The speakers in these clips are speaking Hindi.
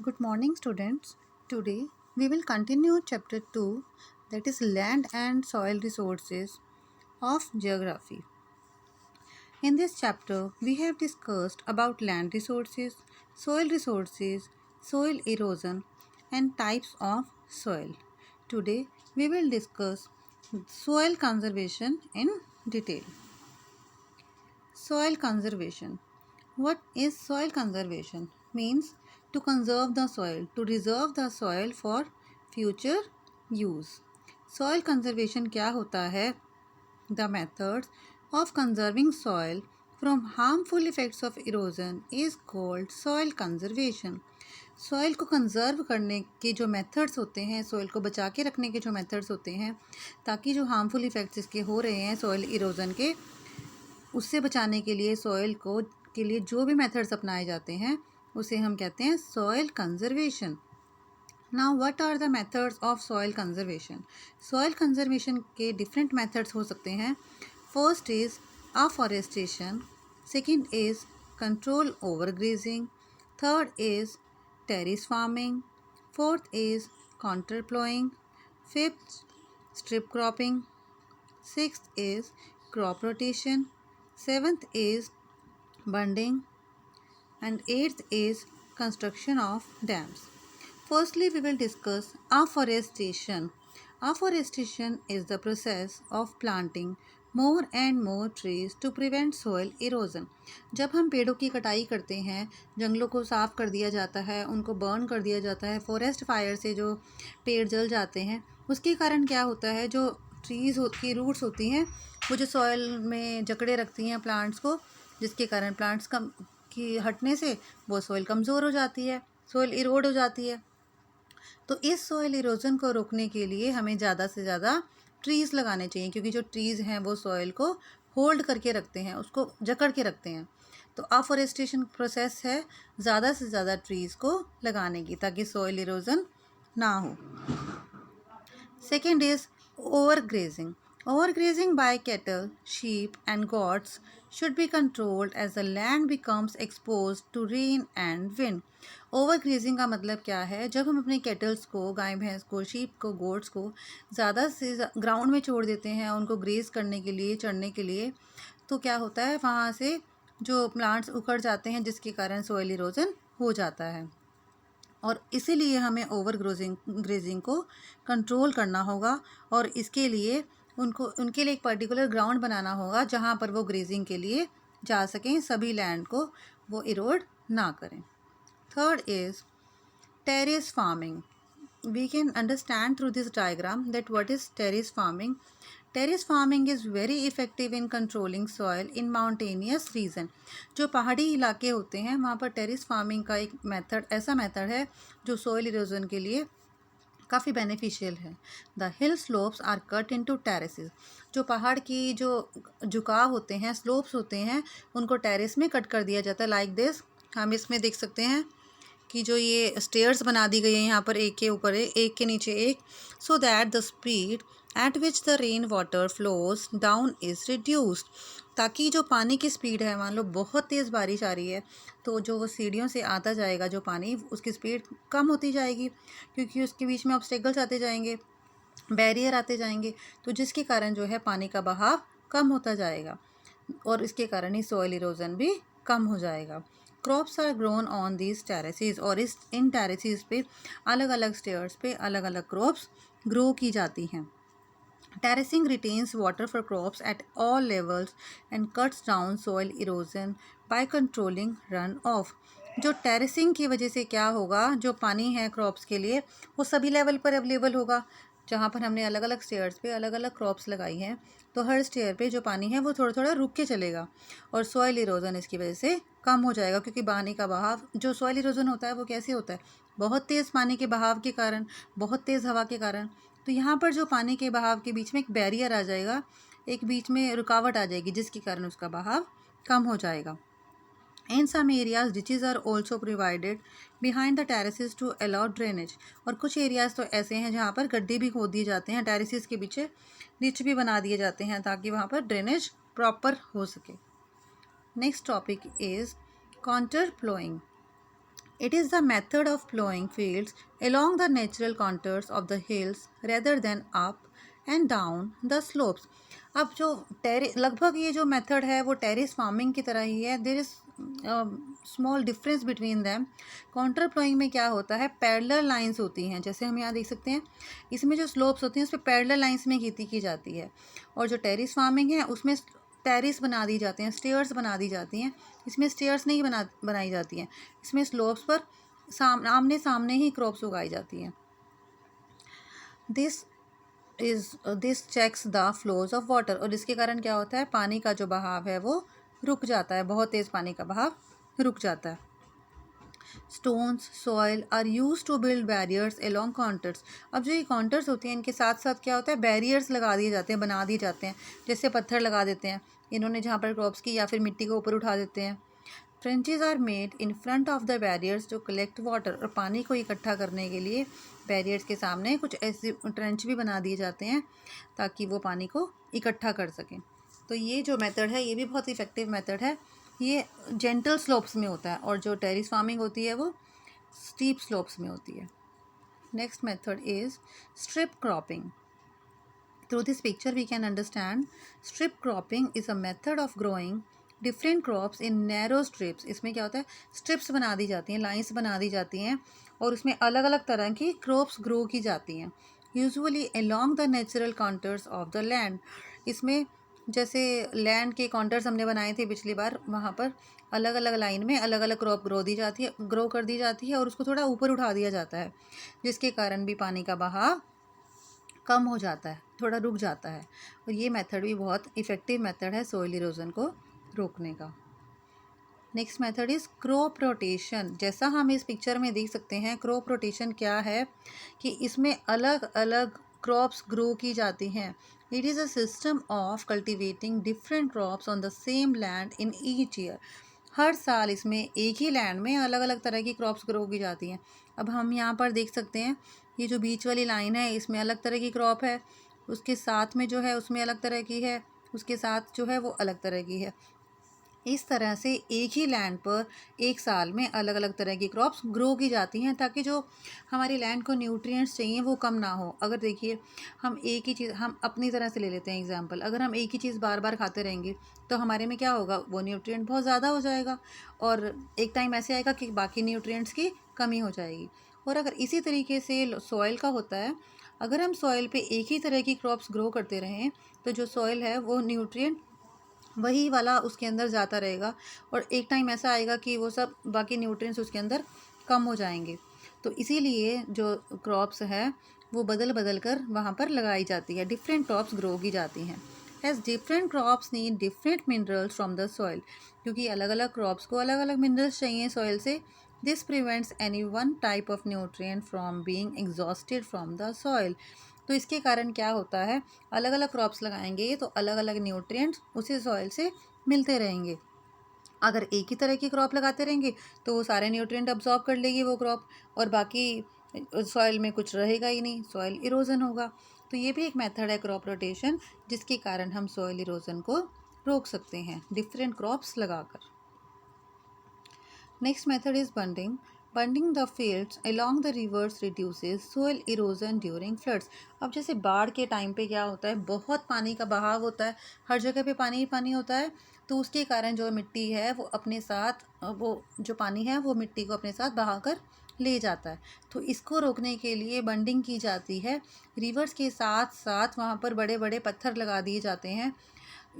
Good morning, students. Today we will continue chapter 2, that is land and soil resources of geography. In this chapter we have discussed about land resources, soil erosion and types of soil. Today we will discuss soil conservation in detail. Soil conservation. What is soil conservation? Means to conserve the soil, to reserve the soil for future use. Soil conservation क्या होता है? The methods of conserving soil from harmful effects of erosion is called soil conservation. Soil को कंज़र्व करने के जो मेथड्स होते हैं, सॉइल को बचा के रखने के जो मेथड्स होते हैं, ताकि जो हार्मफुल इफ़ेक्ट्स इसके हो रहे हैं सॉइल इरोजन के, उससे बचाने के लिए सॉइल को के लिए जो भी मेथड्स अपनाए जाते हैं उसे हम कहते हैं soil conservation. Now what are the methods of soil conservation? Soil conservation के डिफरेंट मेथड्स हो सकते हैं. First is afforestation, second is control over grazing, third is terrace farming, fourth is contour ploughing, fifth strip cropping, sixth is crop rotation, seventh is bunding, and eighth is construction of dams. Firstly, we will discuss afforestation. Afforestation is the process of planting more and more trees to prevent soil erosion. जब हम पेड़ों की कटाई करते हैं, जंगलों को साफ़ कर दिया जाता है, उनको बर्न कर दिया जाता है, फॉरेस्ट फायर से जो पेड़ जल जाते हैं, उसके कारण क्या होता है, जो ट्रीज़ की रूट्स होती हैं वो जो सॉइल में जकड़े रखती हैं प्लांट्स को, जिसके कारण प्लांट्स कम की हटने से वो सॉइल कमज़ोर हो जाती है, सॉइल इरोड हो जाती है. तो इस सॉइल इरोजन को रोकने के लिए हमें ज़्यादा से ज़्यादा ट्रीज़ लगाने चाहिए, क्योंकि जो ट्रीज़ हैं वो सॉइल को होल्ड करके रखते हैं, उसको जकड़ के रखते हैं. तो अफॉरेस्टेशन प्रोसेस है ज़्यादा से ज़्यादा ट्रीज़ को लगाने की, ताकि सॉइल इरोजन ना हो. Second is overgrazing. Overgrazing by cattle, sheep and goats should be controlled as the land becomes exposed to rain and wind. Overgrazing का मतलब क्या है? जब हम अपने केटल्स को, गाय भैंस को, शीप को, गोट्स को ज़्यादा से ग्राउंड में छोड़ देते हैं उनको ग्रेज करने के लिए, चढ़ने के लिए, तो क्या होता है, वहाँ से जो प्लांट्स उखड़ जाते हैं, जिसके कारण सॉइल इरोजन हो जाता है. और इसीलिए हमें ओवर ग्रेजिंग को कंट्रोल करना होगा, और इसके लिए उनके लिए एक पर्टिकुलर ग्राउंड बनाना होगा जहाँ पर वो ग्रेजिंग के लिए जा सकें, सभी लैंड को वो इरोड ना करें. Third is terrace farming. We can understand through this diagram that what is terrace farming. Terrace farming is very effective in controlling soil in mountainous region. जो पहाड़ी इलाके होते हैं वहाँ पर टेरिस फार्मिंग का एक मेथड, ऐसा मेथड है जो सॉइल इरोजन के लिए काफ़ी बेनिफिशियल है. The hill slopes are cut into terraces. जो पहाड़ की जो झुकाव होते हैं, स्लोप्स होते हैं, उनको टेरेस में कट कर दिया जाता है. लाइक दिस हम इसमें देख सकते हैं कि जो ये स्टेयर्स बना दी गई है, यहाँ पर एक के ऊपर एक के नीचे एक, so that the speed at which the rain water flows down is reduced. ताकि जो पानी की स्पीड है, मान लो बहुत तेज़ बारिश आ रही है, तो जो वो सीढ़ियों से आता जाएगा जो पानी, उसकी स्पीड कम होती जाएगी, क्योंकि उसके बीच में ऑब्स्टेकल्स आते जाएंगे, बैरियर आते जाएंगे, तो जिसके कारण जो है पानी का बहाव कम होता जाएगा, और इसके कारण ही सॉइल इरोजन भी कम हो जाएगा. Crops are grown on these terraces. और इन टेरेसेस पे अलग अलग स्टेयर्स पे अलग अलग क्रॉप्स ग्रो की जाती हैं. Terracing retains water for crops at all levels and cuts down soil erosion by controlling run of. जो टेरेसिंग की वजह से क्या होगा, जो पानी है क्रॉप्स के लिए वो सभी लेवल पर अवेलेबल होगा. जहाँ पर हमने अलग अलग स्टेयर्स पे अलग अलग क्रॉप्स लगाई हैं, तो हर स्टेयर पे जो पानी है वो थोड़ा थोड़ा रुक के चलेगा, और सॉइल इरोजन इसकी वजह से कम हो जाएगा. क्योंकि पानी का बहाव, जो सॉइल इरोजन होता है वो कैसे होता है, बहुत तेज़ पानी के बहाव के कारण, बहुत तेज़ हवा के कारण. तो यहाँ पर जो पानी के बहाव के बीच में एक बैरियर आ जाएगा, एक बीच में रुकावट आ जाएगी, जिसके कारण उसका बहाव कम हो जाएगा. In some areas, ditches are also provided behind the terraces to allow drainage. और कुछ एरियाज़ तो ऐसे हैं जहाँ पर गड्ढे भी खोद दिए जाते हैं, टेरेसेस के पीछे डिच भी बना दिए जाते हैं, ताकि वहाँ पर ड्रेनेज प्रॉपर हो सके. Next topic is contour ploughing. It is the method of plowing fields along the natural contours of the hills rather than up and down the slopes. अब जो लगभग ये जो मेथड है वो टेरिस फार्मिंग की तरह ही है. There is small difference between them. Counter ploughing में क्या होता है, पैरेलल लाइंस होती हैं, जैसे हम यहाँ देख सकते हैं. इसमें जो स्लोप्स होती हैं उस पर पैरेलल लाइंस में खेती की जाती है. और जो टेरिस फार्मिंग है उसमें टेरिस बना दी जाते हैं, स्टेयर्स बना दी जाती हैं. इसमें स्टेयर्स नहीं बनाई जाती हैं. इसमें स्लोप्स पर आमने सामने ही क्रॉप्स उगाई जाती हैं. This checks the flows of water. और इसके कारण क्या होता है, पानी का जो बहाव है वो रुक जाता है, बहुत तेज़ पानी का बहाव रुक जाता है. Stones soil are used to build barriers along contours. अब जो ये कॉन्टर्स होते हैं इनके साथ साथ क्या होता है, बैरियर्स लगा दिए जाते हैं, बना दिए जाते हैं. जैसे पत्थर लगा देते हैं इन्होंने जहाँ पर क्रॉप्स की, या फिर मिट्टी को ऊपर उठा देते हैं. Trenches are made in front of the barriers to collect water. और पानी को इकट्ठा करने के लिए बैरियर्स के सामने कुछ ऐसे ट्रेंच भी बना दिए जाते हैं ताकि वो पानी को इकट्ठा कर सकें. तो ये जो मेथड है ये भी बहुत इफ़ेक्टिव मेथड है. ये जेंटल स्लोप्स में होता है और जो टेरिस फार्मिंग होती है वो स्टीप स्लोप्स में होती है. Next method is strip cropping. Through this picture we can understand strip cropping is a method of growing different crops in narrow strips. इसमें क्या होता है, स्ट्रिप्स बना दी जाती हैं, लाइंस बना दी जाती हैं और उसमें अलग अलग तरह की क्रॉप्स ग्रो की जाती हैं. Usually along the natural contours of the land. इसमें जैसे लैंड के कॉन्टर्स हमने बनाए थे पिछली बार, वहाँ पर अलग अलग लाइन में अलग अलग क्रॉप ग्रो कर दी जाती है और उसको थोड़ा ऊपर उठा दिया जाता है, जिसके कारण भी पानी का बहाव कम हो जाता है, थोड़ा रुक जाता है. और ये मेथड भी बहुत इफ़ेक्टिव मेथड है सॉइल इरोजन को रोकने का. Next method is crop rotation. जैसा हम इस पिक्चर में देख सकते हैं, क्रॉप रोटेशन क्या है कि इसमें अलग अलग क्रॉप्स ग्रो की जाती हैं. It is a system of cultivating different crops on the same land in each year. हर साल इसमें एक ही लैंड में अलग अलग तरह की क्रॉप्स ग्रो की जाती हैं. अब हम यहाँ पर देख सकते हैं ये जो बीच वाली लाइन है इसमें अलग तरह की क्रॉप है, उसके साथ में जो है उसमें अलग तरह की है, उसके साथ जो है वो अलग तरह की है. इस तरह से एक ही लैंड पर एक साल में अलग अलग तरह की क्रॉप्स ग्रो की जाती हैं ताकि जो हमारी लैंड को न्यूट्रिएंट्स चाहिए वो कम ना हो. अगर देखिए हम एक ही चीज़, हम अपनी तरह से ले लेते हैं एग्जांपल, अगर हम एक ही चीज़ बार बार खाते रहेंगे तो हमारे में क्या होगा, वो न्यूट्रिएंट बहुत ज़्यादा हो जाएगा और एक टाइम ऐसे आएगा कि बाकी न्यूट्रिएंट्स की कमी हो जाएगी. और अगर इसी तरीके से सॉइल का होता है, अगर हम सॉइल पे एक ही तरह की क्रॉप्स ग्रो करते रहें तो जो सॉइल है वो न्यूट्रिएंट वही वाला उसके अंदर जाता रहेगा और एक टाइम ऐसा आएगा कि वो सब बाकी न्यूट्रिएंट्स उसके अंदर कम हो जाएंगे. तो इसीलिए जो क्रॉप्स है वो बदल बदल कर वहाँ पर लगाई जाती है, डिफरेंट क्रॉप्स ग्रो की जाती हैं. As different crops need different minerals from the soil. क्योंकि अलग अलग क्रॉप्स को अलग अलग मिनरल्स चाहिए सॉइल से. This prevents any one type of nutrient from being exhausted from the soil. तो इसके कारण क्या होता है, अलग अलग क्रॉप्स लगाएंगे तो अलग अलग न्यूट्रिएंट्स उसी सॉइल से मिलते रहेंगे. अगर एक ही तरह की क्रॉप लगाते रहेंगे तो वो सारे न्यूट्रिएंट अब्जॉर्ब कर लेगी वो क्रॉप और बाकी सॉइल में कुछ रहेगा ही नहीं, सॉइल इरोजन होगा. तो ये भी एक मेथड है क्रॉप रोटेशन, जिसके कारण हम सॉइल इरोजन को रोक सकते हैं डिफरेंट क्रॉप्स लगाकर. Next method is bunding. Bunding the fields along the reverse reduces soil erosion during floods. अब जैसे बाढ़ के टाइम पे क्या होता है, बहुत पानी का बहाव होता है, हर जगह पे पानी ही पानी होता है. तो उसके कारण जो मिट्टी है वो अपने साथ, वो जो पानी है वो मिट्टी को अपने साथ बहा कर ले जाता है. तो इसको रोकने के लिए बंडिंग की जाती है. रिवर्स के साथ साथ वहाँ पर बड़े बड़े पत्थर लगा दिए जाते हैं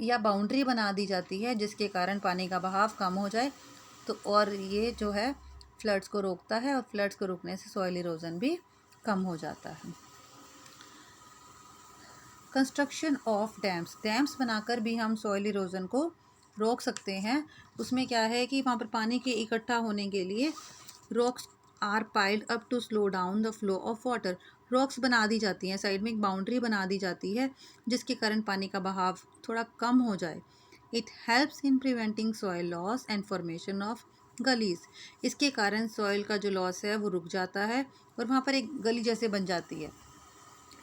या बाउंड्री बना दी जाती है, जिसके कारण पानी का बहाव कम हो जाए. तो और ये जो है फ्लड्स को रोकता है और फ्लड्स को रोकने से सॉइल इरोजन भी कम हो जाता है. Construction of dams. डैम्स बनाकर भी हम सॉइल इरोजन को रोक सकते हैं. उसमें क्या है कि वहाँ पर पानी के इकट्ठा होने के लिए rocks are piled up to slow down the flow of water. Rocks बना दी जाती हैं, साइड में एक बाउंड्री बना दी जाती है जिसके कारण पानी का बहाव थोड़ा कम हो जाए. It helps in preventing soil loss and formation of gullies. इसके कारण सॉइल का जो लॉस है वो रुक जाता है और वहाँ पर एक गली जैसे बन जाती है.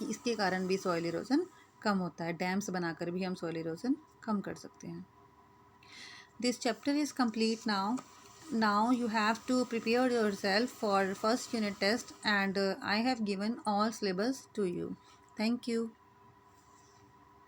इसके कारण भी सॉइल इरोजन कम होता है. डैम्स बनाकर भी हम सॉइल इरोजन कम कर सकते हैं. This chapter is complete now. Now you have to prepare yourself for first unit test, and I have given all syllabus to you. Thank you.